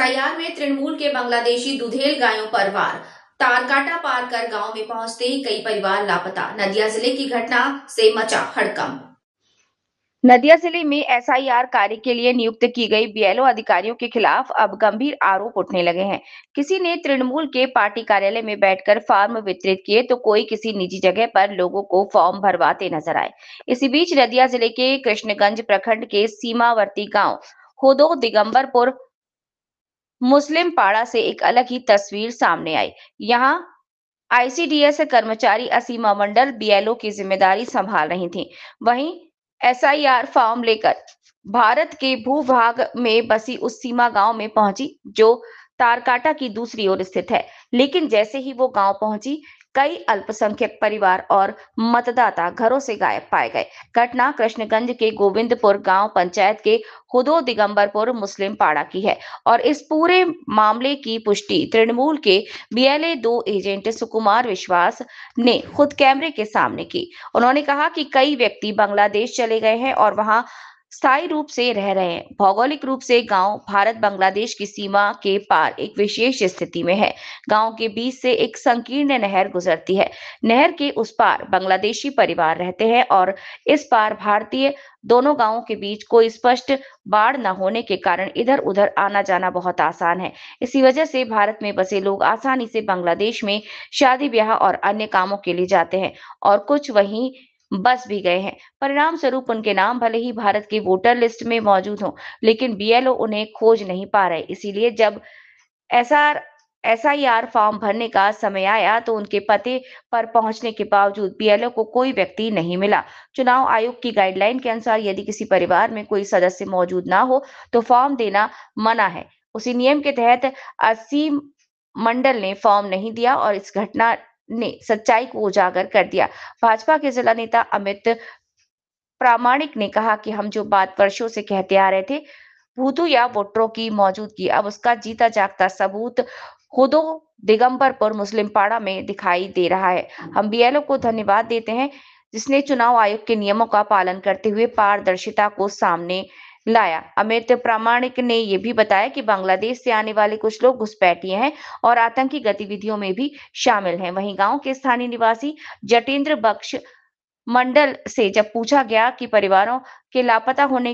SIR में तृणमूल के बांग्लादेशी दुधेल गायों पर वार। तारकाटा पार कर गांव में पहुंचते ही कई परिवार लापता। नदिया जिले की घटना से मचा हड़कंप। नदिया जिले में एसआईआर कार्य के लिए नियुक्त की गई बीएलओ अधिकारियों के खिलाफ अब गंभीर आरोप उठने लगे हैं। किसी ने तृणमूल के पार्टी कार्यालय में बैठकर फॉर्म वितरित किए तो कोई किसी निजी जगह पर लोगों को फॉर्म भरवाते नजर आए। इसी बीच नदिया जिले के कृष्णगंज प्रखंड के सीमावर्ती गांव होदो दिगंबरपुर मुस्लिम पाड़ा से एक अलग ही तस्वीर सामने आई। यहाँ आईसीडीएस कर्मचारी असीमा मंडल बीएलओ की जिम्मेदारी संभाल रही थी। वहीं एसआईआर फॉर्म लेकर भारत के भूभाग में बसी उस सीमा गांव में पहुंची जो तारकाटा की दूसरी ओर स्थित है। लेकिन जैसे ही वो गांव पहुंची, कई अल्पसंख्यक परिवार और मतदाता घरों से गायब पाए गए। घटना कृष्णगंज के गोविंदपुर गांव पंचायत के हुदो दिगंबरपुर मुस्लिम पाड़ा की है और इस पूरे मामले की पुष्टि तृणमूल के बीएलए 2 एजेंट सुकुमार विश्वास ने खुद कैमरे के सामने की। उन्होंने कहा कि कई व्यक्ति बांग्लादेश चले गए हैं और वहां स्थायी रूप से रह रहे हैं। भौगोलिक रूप से गांव भारत बांग्लादेश की सीमा के पार एक विशेष स्थिति में है। गांव के बीच से एक संकीर्ण नहर गुजरती है। नहर के उस पार बांग्लादेशी परिवार रहते हैं और इस पार भारतीय। दोनों गांवों के बीच कोई स्पष्ट बाड़ न होने के कारण इधर उधर आना जाना बहुत आसान है। इसी वजह से भारत में बसे लोग आसानी से बांग्लादेश में शादी ब्याह और अन्य कामों के लिए जाते हैं और कुछ वहीं बस भी गए हैं। परिणाम स्वरूप उनके नाम भले ही भारत की वोटर लिस्ट में मौजूद हों, लेकिन बीएलओ उन्हें खोज नहीं पा रहे। इसीलिए जब एसआईआर फॉर्म भरने का समय आया तो उनके पते पर पहुंचने के बावजूद बीएलओ को कोई व्यक्ति नहीं मिला। चुनाव आयोग की गाइडलाइन के अनुसार यदि किसी परिवार में कोई सदस्य मौजूद ना हो तो फॉर्म देना मना है। उसी नियम के तहत असीम मंडल ने फॉर्म नहीं दिया और इस घटना ने सच्चाई को उजागर कर दिया। भाजपा के जिला नेता अमित प्रामाणिक ने कहा कि हम जो बात वर्षों से कहते आ रहे थे, भूतू या वोटरों की मौजूदगी, अब उसका जीता जागता सबूत हुदो दिगंबरपुर मुस्लिम पाड़ा में दिखाई दे रहा है। हम बीएलओ को धन्यवाद देते हैं जिसने चुनाव आयोग के नियमों का पालन करते हुए पारदर्शिता को सामने लाया। अमित प्रामाणिक ने यह भी बताया कि बांग्लादेश से आने वाले कुछ लोग घुसपैठिए हैं और आतंकी गतिविधियों में भी शामिल हैं। वहीं गांव के स्थानीय निवासी जटेंद्र बख्श मंडल से जब पूछा गया कि परिवारों के लापता होने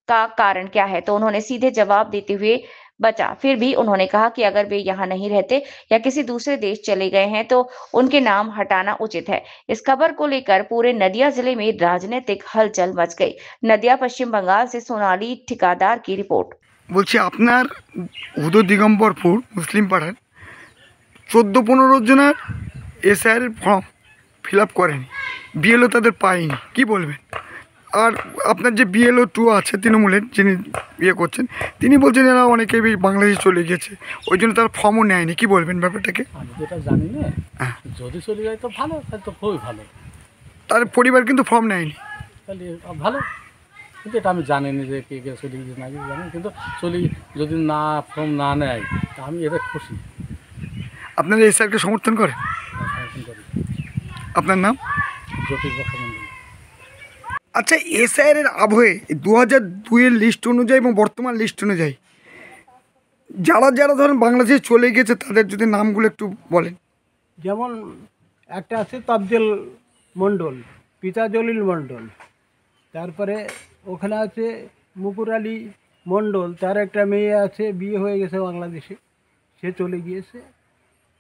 का कारण क्या है तो उन्होंने सीधे जवाब देते हुए बचा। फिर भी उन्होंने कहा कि अगर वे यहाँ नहीं रहते या किसी दूसरे देश चले गए हैं तो उनके नाम हटाना उचित है। इस खबर को लेकर पूरे नदिया जिले में राजनीतिक हलचल मच गई। नदिया पश्चिम बंगाल से सोनाली ठिकादार की रिपोर्ट। বলছি আপনার হুদো দিগম্বরপুর মুসলিম পাড়ার 14-15 জনের এসআইআর ফর্ম ফিল আপ করেনি, বিএলও তাদের পায়নি, কি বলবেন? আর আপনার যে বিএলও 2 আছে তৃণমূলের যিনি ইয়ে করছেন তিনি বলছেন এরা অনেকেই বাংলাদেশে চলে গেছে, ওই জন্য তারা ফর্মও নেয়নি, কি বলবেন ব্যাপারটাকে? আমি যেটা জানি না, যদি চলে যায় তো ভালো, তাহলে তো খুবই ভালো। তার পরিবার কিন্তু ফর্ম নেয়নি, তাহলে ভালো, কিন্তু এটা আমি জানি না যে কে কে চলে গেছে না কিছু জানি, কিন্তু যদি না ফর্ম না নেয় তা আমি এটা খুশি। আপনারা এসআইআরকে সমর্থন করেন? আপনার নাম? জ্যোতির্বক্ষ মন্ডল। আচ্ছা, এসআইআরের আবহে 2002-এর লিস্ট অনুযায়ী এবং বর্তমান লিস্ট অনুযায়ী যারা যারা ধরেন বাংলাদেশে চলে গেছে তাদের যদি নামগুলো একটু বলেন। যেমন একটা আছে তাবদেল মণ্ডল, পিতা জলিল মণ্ডল, তারপরে ওখানে আছে মুকুর আলী মণ্ডল, তার একটা মেয়ে আছে, বিয়ে হয়ে গেছে বাংলাদেশে, সে চলে গিয়েছে,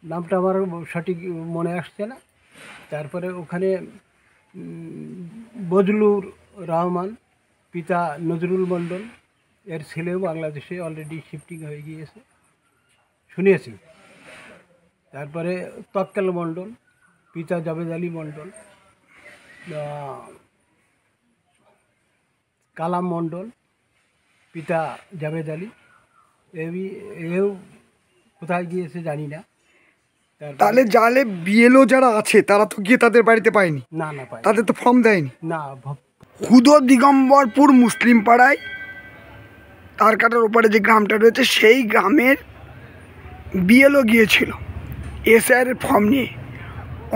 নামটা আমার সঠিক মনে আসছে না। তারপরে ওখানে বজলুর রহমান, পিতা নজরুল মণ্ডল, এর ছেলেও বাংলাদেশে অলরেডি শিফটিং হয়ে গিয়েছে শুনিয়েছি। তারপরে তক্কেল মণ্ডল, পিতা জাবেদ আলী মণ্ডল, কালাম মণ্ডল, পিতা জাবেদ আলী, এও কোথায় গিয়েছে জানি না। তাহলে জালে বিএলও যারা আছে তারা তো গিয়ে তাদের বাড়িতে পায়নি? না না, পায় তাদের তো ফর্ম দেয়নি না। হুদো দিগম্বরপুর মুসলিম পাড়ায় তারকাটার ওপারে যে গ্রামটা রয়েছে সেই গ্রামের বিএলও গিয়েছিল এসআইআরের ফর্ম নিয়ে,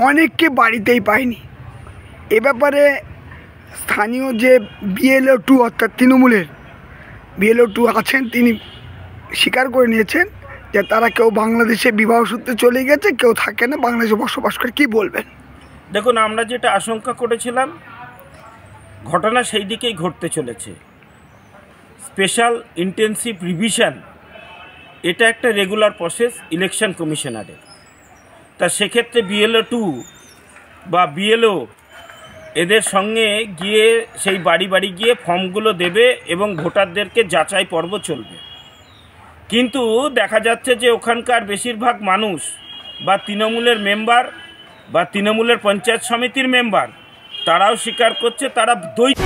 অনেককে বাড়িতেই পায়নি। এ ব্যাপারে স্থানীয় যে বিএলও 2 অর্থাৎ তৃণমূলের বিএলও 2 আছেন তিনি স্বীকার করে নিয়েছেন যে তারা কেউ বাংলাদেশে বিবাহ সূত্রে চলে গেছে, কেউ থাকে না, বাংলাদেশে বসবাস করে। কি বলবেন? দেখুন, আমরা যেটা আশঙ্কা করেছিলাম ঘটনা সেই দিকেই ঘটতে চলেছে। স্পেশাল ইন্টেন্সিভ রিভিশন এটা একটা রেগুলার প্রসেস ইলেকশন কমিশনারের। তা সেক্ষেত্রে BLO 2 বা BLO এদের সঙ্গে গিয়ে সেই বাড়ি বাড়ি গিয়ে ফর্মগুলো দেবে এবং ভোটারদেরকে যাচাই পর্ব চলবে। কিন্তু দেখা যাচ্ছে যে ওখানকার বেশিরভাগ মানুষ বা তৃণমূলের মেম্বার বা তৃণমূলের পঞ্চায়েত সমিতির মেম্বার তারাও স্বীকার করছে তারা দ্বৈত